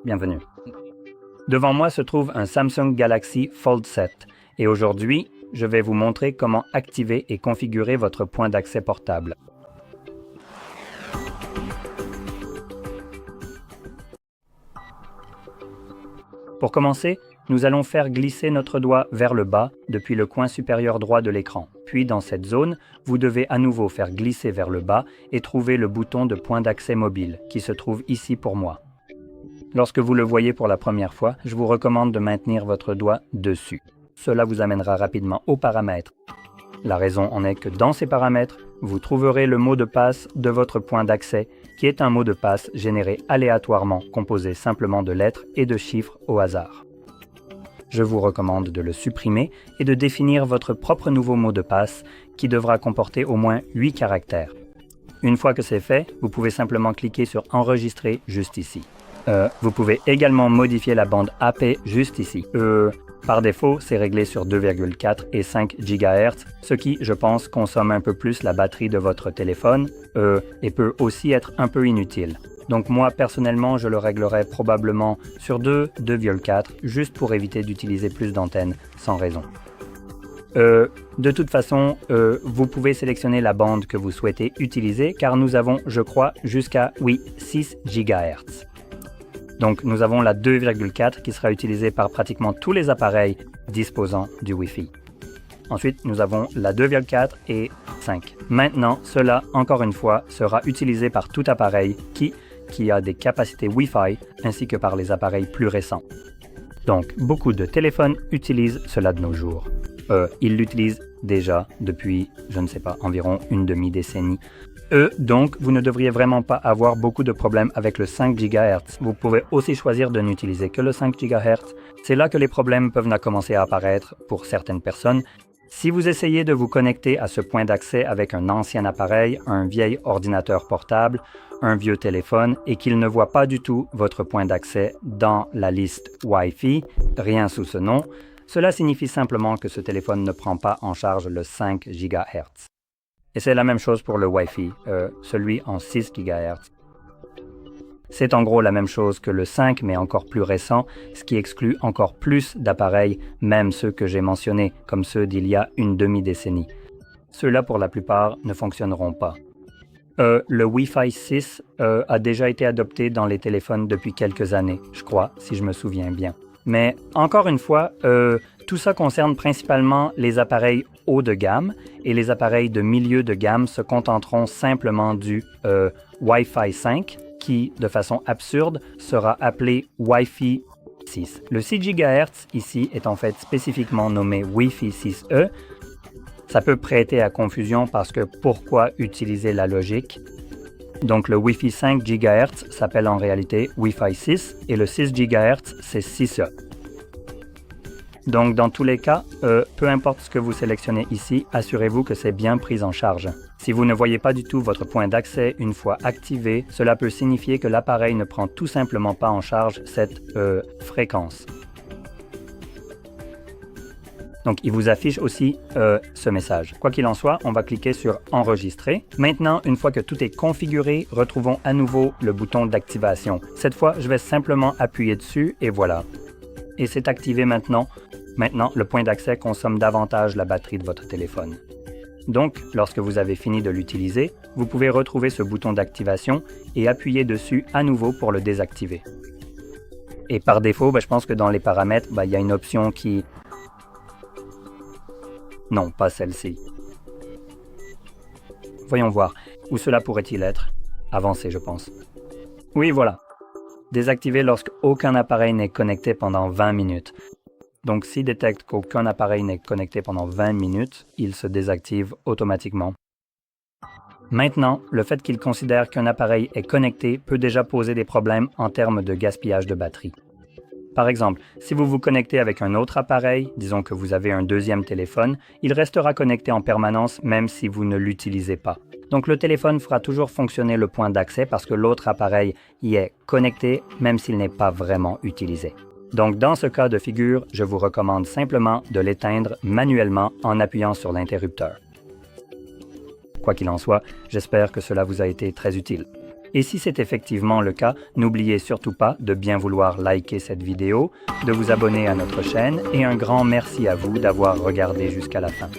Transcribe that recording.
Bienvenue. Devant moi se trouve un Samsung Galaxy Fold 7 et aujourd'hui, je vais vous montrer comment activer et configurer votre point d'accès portable. Pour commencer, nous allons faire glisser notre doigt vers le bas depuis le coin supérieur droit de l'écran. Puis dans cette zone, vous devez à nouveau faire glisser vers le bas et trouver le bouton de point d'accès mobile qui se trouve ici pour moi. Lorsque vous le voyez pour la première fois, je vous recommande de maintenir votre doigt dessus. Cela vous amènera rapidement aux paramètres. La raison en est que dans ces paramètres, vous trouverez le mot de passe de votre point d'accès qui est un mot de passe généré aléatoirement, composé simplement de lettres et de chiffres au hasard. Je vous recommande de le supprimer et de définir votre propre nouveau mot de passe qui devra comporter au moins 8 caractères. Une fois que c'est fait, vous pouvez simplement cliquer sur « Enregistrer » juste ici. Vous pouvez également modifier la bande AP juste ici. Par défaut, c'est réglé sur 2,4 et 5 GHz, ce qui, je pense, consomme un peu plus la batterie de votre téléphone et peut aussi être un peu inutile. Donc moi, personnellement, je le réglerai probablement sur 2,4, juste pour éviter d'utiliser plus d'antennes sans raison. De toute façon, vous pouvez sélectionner la bande que vous souhaitez utiliser, car nous avons, je crois, jusqu'à, 6 GHz. Donc nous avons la 2,4 qui sera utilisée par pratiquement tous les appareils disposant du Wi-Fi. Ensuite, nous avons la 2,4 et 5. Maintenant, cela, encore une fois, sera utilisé par tout appareil qui a des capacités Wi-Fi ainsi que par les appareils plus récents. Donc, beaucoup de téléphones utilisent cela de nos jours. Ils l'utilisent déjà depuis, je ne sais pas, environ une demi-décennie. Donc, vous ne devriez vraiment pas avoir beaucoup de problèmes avec le 5 GHz. Vous pouvez aussi choisir de n'utiliser que le 5 GHz. C'est là que les problèmes peuvent commencer à apparaître pour certaines personnes. Si vous essayez de vous connecter à ce point d'accès avec un ancien appareil, un vieil ordinateur portable, un vieux téléphone et qu'il ne voit pas du tout votre point d'accès dans la liste Wi-Fi, rien sous ce nom, cela signifie simplement que ce téléphone ne prend pas en charge le 5 GHz. Et c'est la même chose pour le Wi-Fi, celui en 6 GHz. C'est en gros la même chose que le 5, mais encore plus récent, ce qui exclut encore plus d'appareils, même ceux que j'ai mentionnés, comme ceux d'il y a une demi-décennie. Ceux-là, pour la plupart, ne fonctionneront pas. Le Wi-Fi 6 a déjà été adopté dans les téléphones depuis quelques années, je crois, si je me souviens bien. Mais encore une fois, tout ça concerne principalement les appareils haut de gamme et les appareils de milieu de gamme se contenteront simplement du Wi-Fi 5 qui, de façon absurde, sera appelé Wi-Fi 6. Le 6 GHz ici est en fait spécifiquement nommé Wi-Fi 6E. Ça peut prêter à confusion parce que pourquoi utiliser la logique? Donc le Wi-Fi 5 GHz s'appelle en réalité Wi-Fi 6 et le 6 GHz c'est 6E. Donc dans tous les cas, peu importe ce que vous sélectionnez ici, assurez-vous que c'est bien pris en charge. Si vous ne voyez pas du tout votre point d'accès une fois activé, cela peut signifier que l'appareil ne prend tout simplement pas en charge cette fréquence. Donc il vous affiche aussi ce message. Quoi qu'il en soit, on va cliquer sur « Enregistrer ». Maintenant, une fois que tout est configuré, retrouvons à nouveau le bouton d'activation. Cette fois, je vais simplement appuyer dessus et voilà. Et c'est activé maintenant. Maintenant, le point d'accès consomme davantage la batterie de votre téléphone. Donc, lorsque vous avez fini de l'utiliser, vous pouvez retrouver ce bouton d'activation et appuyer dessus à nouveau pour le désactiver. Et par défaut, je pense que dans les paramètres, il y a une option qui... Non, pas celle-ci. Voyons voir. Où cela pourrait-il être? Avancé, je pense. Oui, voilà. Désactiver lorsque aucun appareil n'est connecté pendant 20 minutes. Donc s'il détecte qu'aucun appareil n'est connecté pendant 20 minutes, il se désactive automatiquement. Maintenant, le fait qu'il considère qu'un appareil est connecté peut déjà poser des problèmes en termes de gaspillage de batterie. Par exemple, si vous vous connectez avec un autre appareil, disons que vous avez un deuxième téléphone, il restera connecté en permanence même si vous ne l'utilisez pas. Donc le téléphone fera toujours fonctionner le point d'accès parce que l'autre appareil y est connecté même s'il n'est pas vraiment utilisé. Donc dans ce cas de figure, je vous recommande simplement de l'éteindre manuellement en appuyant sur l'interrupteur. Quoi qu'il en soit, j'espère que cela vous a été très utile. Et si c'est effectivement le cas, n'oubliez surtout pas de bien vouloir liker cette vidéo, de vous abonner à notre chaîne et un grand merci à vous d'avoir regardé jusqu'à la fin.